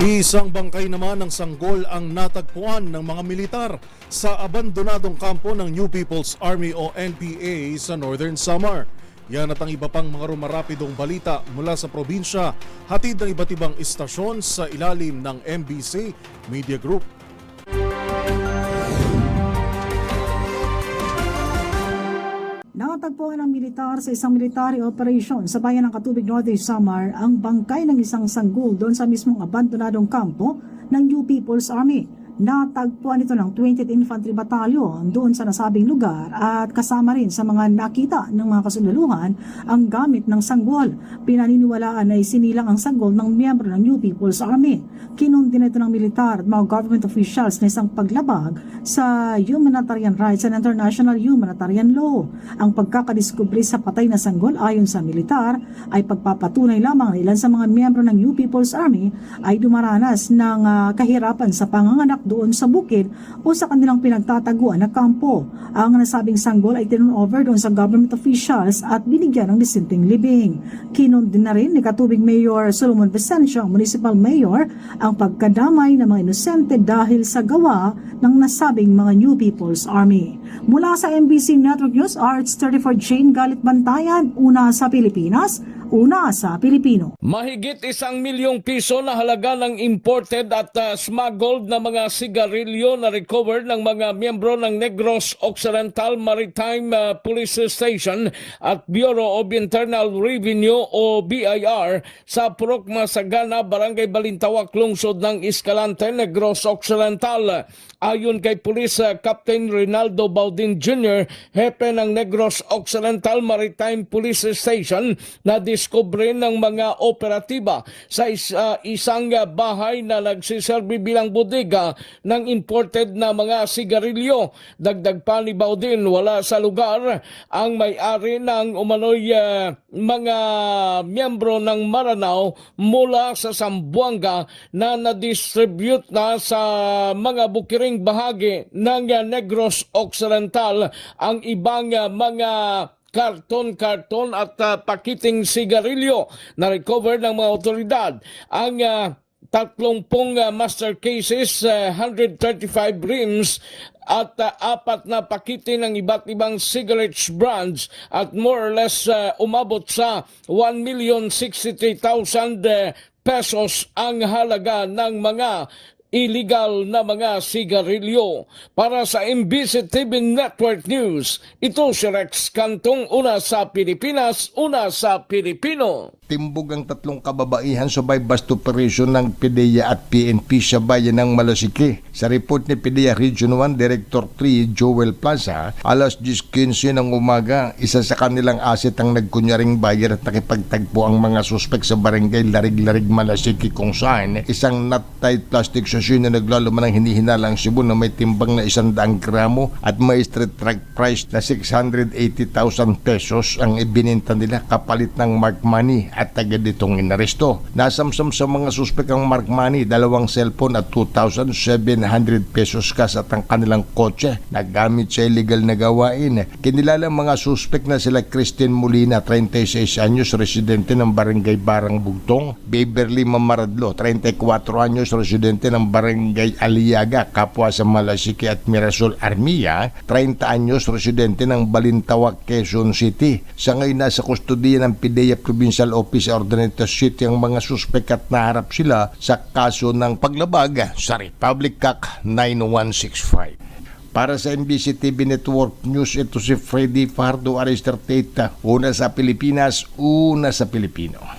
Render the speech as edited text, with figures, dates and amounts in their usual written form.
Isang bangkay naman ng sanggol ang natagpuan ng mga militar sa abandonadong kampo ng New People's Army o NPA sa Northern Samar. Yan at ang iba pang mga rumarapidong balita mula sa probinsya, hatid ng iba't ibang istasyon sa ilalim ng MBC Media Group. Nakatagpuan ng militar sa isang military operation sa bayan ng Katubig, Northern Samar ang bangkay ng isang sanggol doon sa mismong abandonadong kampo ng New People's Army. Natagpuan ito ng 20th Infantry Battalion doon sa nasabing lugar at kasama rin sa mga nakita ng mga kasundaluhan ang gamit ng sanggol. Pinaniniwalaan na isinilang ang sanggol ng miyembro ng New People's Army. Kinundina ito ng militar at mga government officials na isang paglabag sa humanitarian rights and international humanitarian law. Ang pagkakadiskubre sa patay na sanggol ayon sa militar ay pagpapatunay lamang na ilan sa mga miyembro ng New People's Army ay dumaranas ng kahirapan sa panganganak doon sa bukid o sa kanilang pinagtataguan na kampo. Ang nasabing sanggol ay turnover doon sa government officials at binigyan ng disenteng libing. Kinundin na rin ni Katubig Mayor Solomon Vicencio, ang municipal mayor, ang pagkadamay ng mga inosente dahil sa gawa ng nasabing mga New People's Army. Mula sa MBC Network News, RH34 Jane Galit Bantayan, una sa Pilipinas, una sa Pilipino. Mahigit 1 milyong piso na halaga ng imported at smuggled na mga sigarilyo na recovered ng mga miyembro ng Negros Occidental Maritime Police Station at Bureau of Internal Revenue o BIR sa Purok Masagana, Barangay Balintawak, lungsod ng Escalante, Negros Occidental. Ayon kay Police Captain Rinaldo Baudin Jr., hepe ng Negros Occidental Maritime Police Station, na diskubre ng mga operatiba sa isang bahay na nagsiserbi bilang bodega ng imported na mga sigarilyo. Dagdag pa ni Baudin, wala sa lugar ang may-ari ng umano'y mga miyembro ng Maranao mula sa Zamboanga na na-distribute na sa mga bukiring bahagi ng Negros Occidental ang ibang mga karton-karton at pakiting sigarilyo na recover ng mga otoridad. Ang 30 master cases, 135 rims at 4 na pakete ng iba't ibang cigarettes brands at more or less umabot sa 1,063,000 pesos ang halaga ng mga illegal na mga sigarilyo. Para sa MBC TV Network News, ito si Rex Cantong, una sa Pilipinas, una sa Pilipino. Timbog ang 3 kababaihan sa bust operation ng PDEA at PNP sa bayan ng Malasiki. Sa report ni PDEA Region 1 Director 3 Joel Plaza, alas 10:15 ng umaga, isa sa kanilang asset ang nagkunyaring bayar at nakipagtagpo ang mga suspek sa barangay Larig-Larig, Malasiki, kung saan isang knot-tied plastic sachet na naglalaman ng hinihinalang sibo na may timbang na 100 gramo at may street track price na 680,000 pesos ang ibininta nila kapalit ng mark money at agad itong inaresto. Nasamsam sa mga suspek ang mark money, 2 cellphone at 2,700 pesos kas at ang kanilang kotse na gamit sa illegal na gawain. Kinilala mga suspek na sila Christine Molina, 36 anyos, residente ng Barangay Barang Bugtong; Beverly Mamaradlo, 34 anyos, residente ng Barangay Aliaga, kapwa sa Malasiki; at Mirasol Armia, 30 anyos, residente ng Balintawak, Quezon City. Sa ngayon nasa kustodiya ng PDEA Provincial Office Ordinance City ang mga suspek at naharap sila sa kaso ng paglabag sa Republic Act 9165. Para sa MBC TV Network News, ito si Freddy Fardo, RH34, una sa Pilipinas, una sa Pilipino.